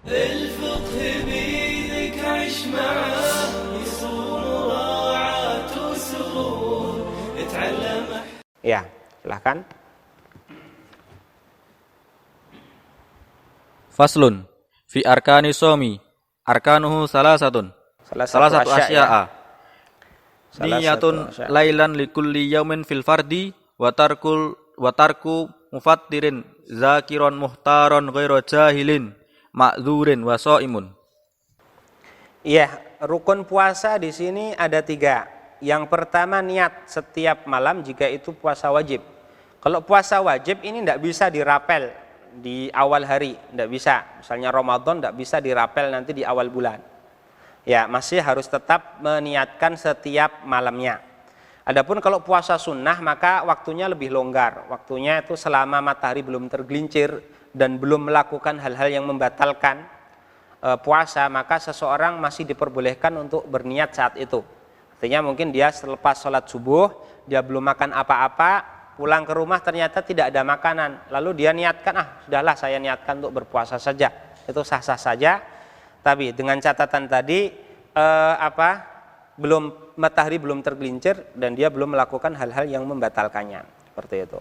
الفقه بيدك عيش معاه يصوم راعاة وسرور اتعلم. Ya, silahkan. Faslun fi arkani somi arkanuhu salasatun salasatu asya'a niyatun lailan likulli yaumin fil fardi wa tarku mufattirin zakiron muhtaron ghairu jahilin ma'dzurin wa shaimun. Iya, rukun puasa di sini ada 3. Yang pertama niat setiap malam jika itu puasa wajib. Kalau puasa wajib ini tidak bisa dirapel di awal hari, tidak bisa. Misalnya Ramadan tidak bisa dirapel nanti di awal bulan. Ya, masih harus tetap meniatkan setiap malamnya. Adapun kalau puasa sunnah maka waktunya lebih longgar. Waktunya itu selama matahari belum tergelincir dan belum melakukan hal-hal yang membatalkan puasa, maka seseorang masih diperbolehkan untuk berniat saat itu. Artinya mungkin dia selepas sholat subuh, dia belum makan apa-apa, pulang ke rumah ternyata tidak ada makanan. Lalu dia niatkan, sudahlah saya niatkan untuk berpuasa saja. Itu sah-sah saja. Tapi dengan catatan tadi, matahari belum tergelincir dan dia belum melakukan hal-hal yang membatalkannya. Seperti itu.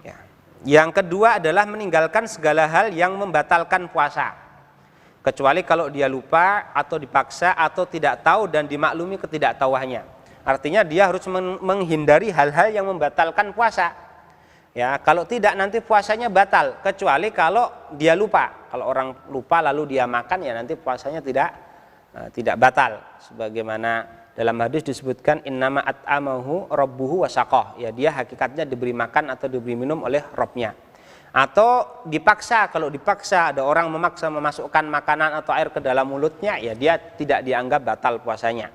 Ya. Yang kedua adalah meninggalkan segala hal yang membatalkan puasa. Kecuali kalau dia lupa atau dipaksa atau tidak tahu dan dimaklumi ketidaktahuannya. Artinya dia harus menghindari hal-hal yang membatalkan puasa. Ya, kalau tidak nanti puasanya batal. Kecuali kalau dia lupa. Kalau orang lupa lalu dia makan ya nanti puasanya tidak batal. Sebagaimana dalam hadis disebutkan innama at'amahu rabbuhu wasaqah. Ya, dia hakikatnya diberi makan atau diberi minum oleh Rabbnya. Atau dipaksa, kalau dipaksa ada orang memaksa memasukkan makanan atau air ke dalam mulutnya, ya dia tidak dianggap batal puasanya.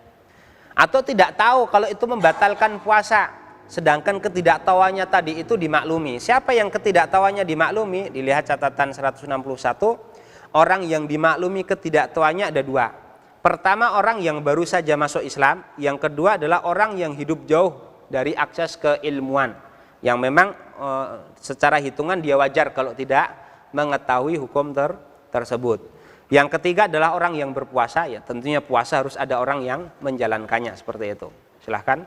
Atau tidak tahu kalau itu membatalkan puasa, sedangkan ketidaktahuannya tadi itu dimaklumi. Siapa yang ketidaktahuannya dimaklumi? Dilihat catatan 161, orang yang dimaklumi ketidaktahuannya ada 2. Pertama orang yang baru saja masuk Islam, yang kedua adalah orang yang hidup jauh dari akses keilmuan, yang memang secara hitungan dia wajar kalau tidak mengetahui hukum tersebut. Yang ketiga adalah orang yang berpuasa, ya tentunya puasa harus ada orang yang menjalankannya, seperti itu. Silahkan.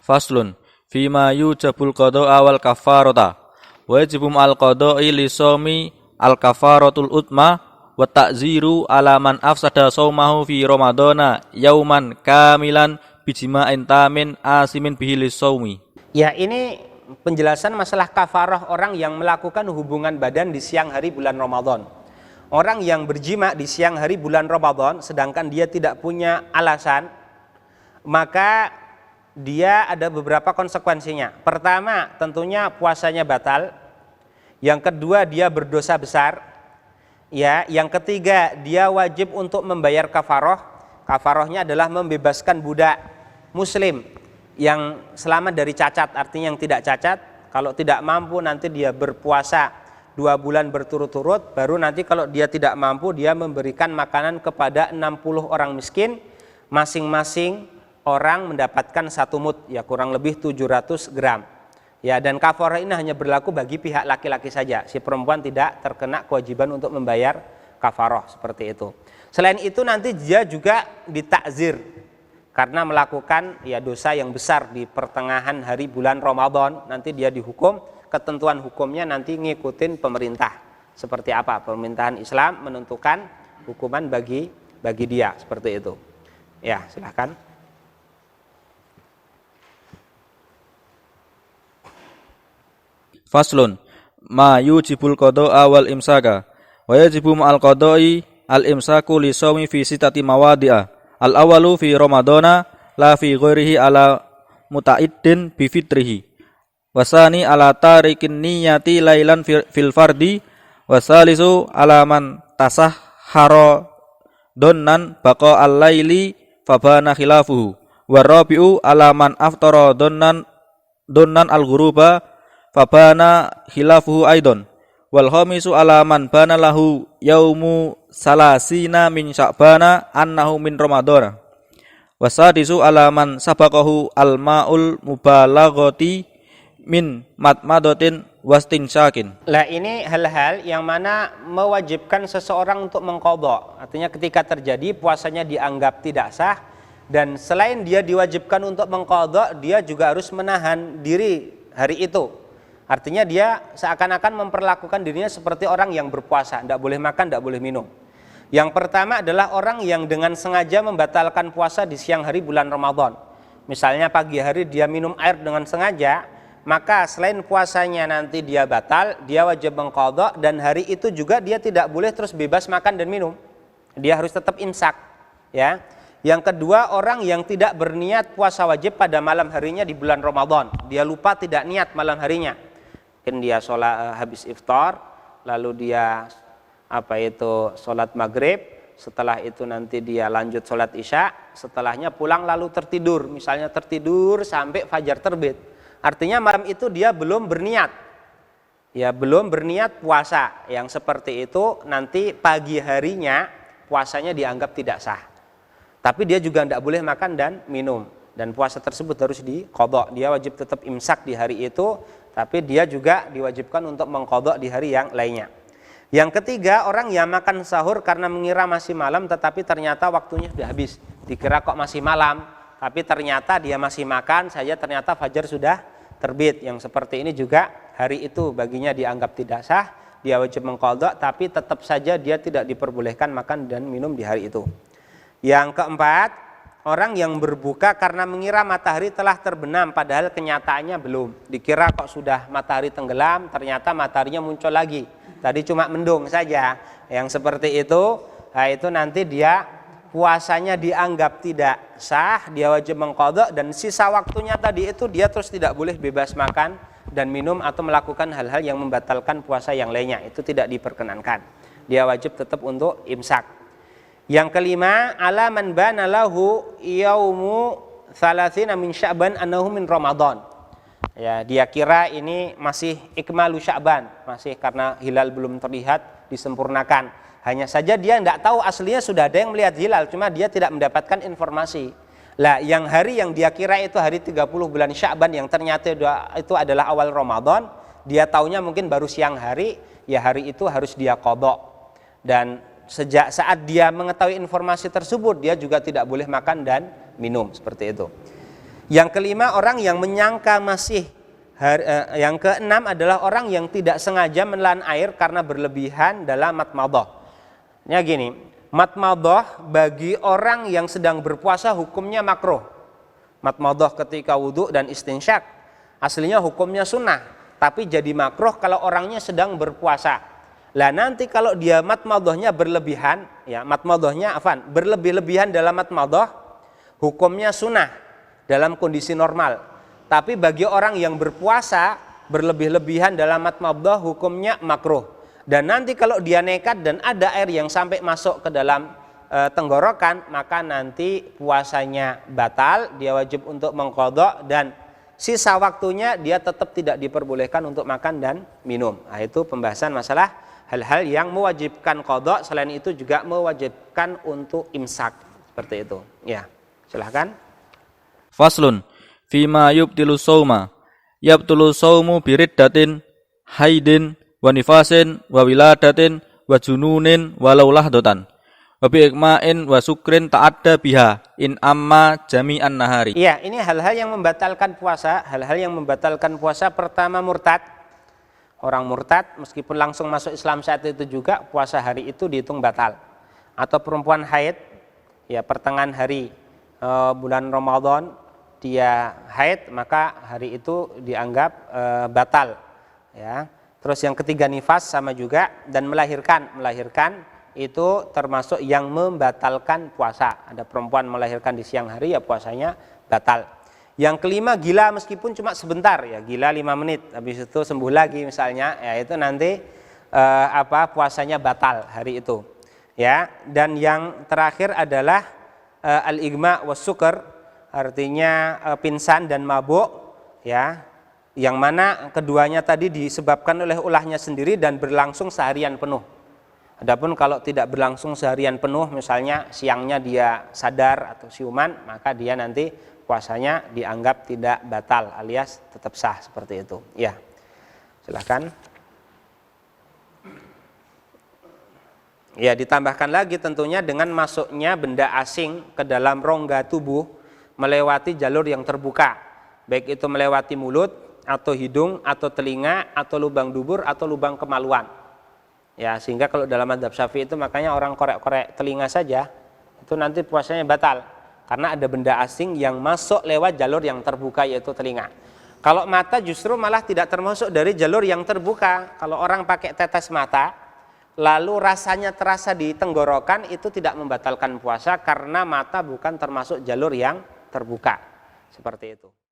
Faslun fima yujabul qada'a wal kafarata wajibum al qada'i li shaumi al kafaratul utma wa ta'ziru ala man afsada shaumahu fi ramadana yauman kamilan bijima'in tamin asimin bihi lisaumi. Ya, ini penjelasan masalah kafarah orang yang melakukan hubungan badan di siang hari bulan Ramadan. Orang yang berjima di siang hari bulan Ramadan sedangkan dia tidak punya alasan, maka dia ada beberapa konsekuensinya. Pertama, tentunya puasanya batal. Yang kedua, dia berdosa besar. Ya, yang ketiga, dia wajib untuk membayar kafarah. Kafarahnya adalah membebaskan budak Muslim yang selamat dari cacat, artinya yang tidak cacat. Kalau tidak mampu nanti dia berpuasa 2 bulan berturut-turut. Baru nanti kalau dia tidak mampu dia memberikan makanan kepada 60 orang miskin. Masing-masing orang mendapatkan 1 mud, ya kurang lebih 700 gram. Ya, dan kafarah ini hanya berlaku bagi pihak laki-laki saja. Si perempuan tidak terkena kewajiban untuk membayar kafarah, seperti itu. Selain itu nanti dia juga ditakzir karena melakukan ya dosa yang besar di pertengahan hari bulan Ramadan. Nanti dia dihukum, ketentuan hukumnya nanti ngikutin pemerintah. Seperti apa? Pemerintahan Islam menentukan hukuman bagi dia, seperti itu. Ya, silahkan. Faslun ma yujibul qada'a wal imsaka wa yajibu ma'al qada'i al imsaku li shaumi fi sitati mawadi'a. Al-awalu fi Ramadana la fi ghairihi ala mutaiddin bi fitrihi. Wasani ala tarikin niyati lailan fil fardi. Wasalisu ala man tasahhara donnan baqa al-laili fabana khilafuhu. Warabi'u ala man aftara donnan al-ghuruba fabana khilafuhu aidon. Wal khamisu ala man bana lahu yaumu salasina min sya'bana annahu min ramadana. Wasadisu ala man sabaqahu al ma'ul mubalaghati min matmadatin wastinsyakin. Lah ini hal-hal yang mana mewajibkan seseorang untuk mengqadha. Artinya ketika terjadi puasanya dianggap tidak sah, dan selain dia diwajibkan untuk mengqadha, dia juga harus menahan diri hari itu. Artinya dia seakan-akan memperlakukan dirinya seperti orang yang berpuasa, tidak boleh makan, tidak boleh minum. Yang pertama adalah orang yang dengan sengaja membatalkan puasa di siang hari bulan Ramadan. Misalnya pagi hari dia minum air dengan sengaja, maka selain puasanya nanti dia batal, dia wajib mengqadha, dan hari itu juga dia tidak boleh terus bebas makan dan minum. Dia harus tetap imsak, ya. Yang kedua, orang yang tidak berniat puasa wajib pada malam harinya di bulan Ramadan. Dia lupa tidak niat malam harinya. Mungkin dia sholat habis iftar, lalu dia sholat maghrib, setelah itu nanti dia lanjut sholat isya, setelahnya pulang lalu tertidur, misalnya tertidur sampai fajar terbit. Artinya malam itu dia belum berniat, ya belum berniat puasa. Yang seperti itu nanti pagi harinya puasanya dianggap tidak sah. Tapi dia juga tidak boleh makan dan minum, dan puasa tersebut harus diqadha. Dia wajib tetap imsak di hari itu, tapi dia juga diwajibkan untuk mengqadha di hari yang lainnya. Yang ketiga, orang yang makan sahur karena mengira masih malam tetapi ternyata waktunya sudah habis. Dikira kok masih malam, tapi ternyata dia masih makan saja, ternyata fajar sudah terbit. Yang seperti ini juga hari itu baginya dianggap tidak sah, dia wajib mengqadha, tapi tetap saja dia tidak diperbolehkan makan dan minum di hari itu. Yang keempat, orang yang berbuka karena mengira matahari telah terbenam padahal kenyataannya belum. Dikira kok sudah matahari tenggelam, ternyata mataharinya muncul lagi. Tadi cuma mendung saja. Yang seperti itu, nah itu nanti dia puasanya dianggap tidak sah, dia wajib mengqadha, dan sisa waktunya tadi itu dia terus tidak boleh bebas makan dan minum atau melakukan hal-hal yang membatalkan puasa yang lainnya. Itu tidak diperkenankan. Dia wajib tetap untuk imsak. Yang kelima, ala man bana lahu yaumu 30 min Sya'ban annahu min Ramadan. Ya, dia kira ini masih ikmalu Sya'ban, masih karena hilal belum terlihat disempurnakan. Hanya saja dia tidak tahu aslinya sudah ada yang melihat hilal, cuma dia tidak mendapatkan informasi. Lah, yang hari yang dia kira itu hari 30 bulan Sya'ban yang ternyata itu adalah awal Ramadan, dia taunya mungkin baru siang hari, ya hari itu harus dia qadha. Dan sejak saat dia mengetahui informasi tersebut, dia juga tidak boleh makan dan minum, seperti itu. Yang kelima, orang yang menyangka masih yang keenam adalah orang yang tidak sengaja menelan air karena berlebihan dalam matmadhah. Ya gini, matmadhah bagi orang yang sedang berpuasa hukumnya makruh. Matmadhah ketika wudhu dan istinsyak aslinya hukumnya sunnah, tapi jadi makruh kalau orangnya sedang berpuasa. Lah nanti kalau dia matmadhahnya berlebihan, ya matmadhahnya berlebih-lebihan dalam matmadhah, hukumnya sunnah dalam kondisi normal. Tapi bagi orang yang berpuasa berlebih-lebihan dalam matmadhah hukumnya makruh. Dan nanti kalau dia nekat dan ada air yang sampai masuk ke dalam tenggorokan, maka nanti puasanya batal, dia wajib untuk mengqadha, dan sisa waktunya dia tetap tidak diperbolehkan untuk makan dan minum. Nah, itu pembahasan masalah hal-hal yang mewajibkan qadha, selain itu juga mewajibkan untuk imsak. Seperti itu. Ya, silahkan. Faslun fima yubtilu shauma yabtulu shaumu biriddatin haidin wa nifasin wa wiladatin wa jununin walau lahdatan wa bi ikma'in wa sukrin ta'adda biha in amma jami'an nahari. Iya, ini hal-hal yang membatalkan puasa. Hal-hal yang membatalkan puasa, pertama murtad. Orang murtad meskipun langsung masuk Islam saat itu juga puasa hari itu dihitung batal. Atau perempuan haid, ya pertengahan hari bulan Ramadan dia haid, maka hari itu dianggap batal, ya. Terus yang ketiga nifas sama juga, dan melahirkan itu termasuk yang membatalkan puasa. Ada perempuan melahirkan di siang hari, ya puasanya batal. Yang kelima gila meskipun cuma sebentar, ya gila 5 menit, habis itu sembuh lagi misalnya, ya itu nanti puasanya batal hari itu, ya. Dan yang terakhir adalah al-igma was sukr, artinya pingsan dan mabuk, ya, yang mana keduanya tadi disebabkan oleh ulahnya sendiri dan berlangsung seharian penuh. Adapun kalau tidak berlangsung seharian penuh, misalnya siangnya dia sadar atau siuman, maka dia nanti puasanya dianggap tidak batal alias tetap sah seperti itu. Ya, silakan. Ya, ditambahkan lagi tentunya dengan masuknya benda asing ke dalam rongga tubuh melewati jalur yang terbuka, baik itu melewati mulut atau hidung atau telinga atau lubang dubur atau lubang kemaluan. Ya, sehingga kalau dalam mazhab Syafi'i itu makanya orang korek-korek telinga saja itu nanti puasanya batal karena ada benda asing yang masuk lewat jalur yang terbuka yaitu telinga. Kalau mata justru malah tidak termasuk dari jalur yang terbuka. Kalau orang pakai tetes mata lalu rasanya terasa di tenggorokan itu tidak membatalkan puasa karena mata bukan termasuk jalur yang terbuka. Seperti itu.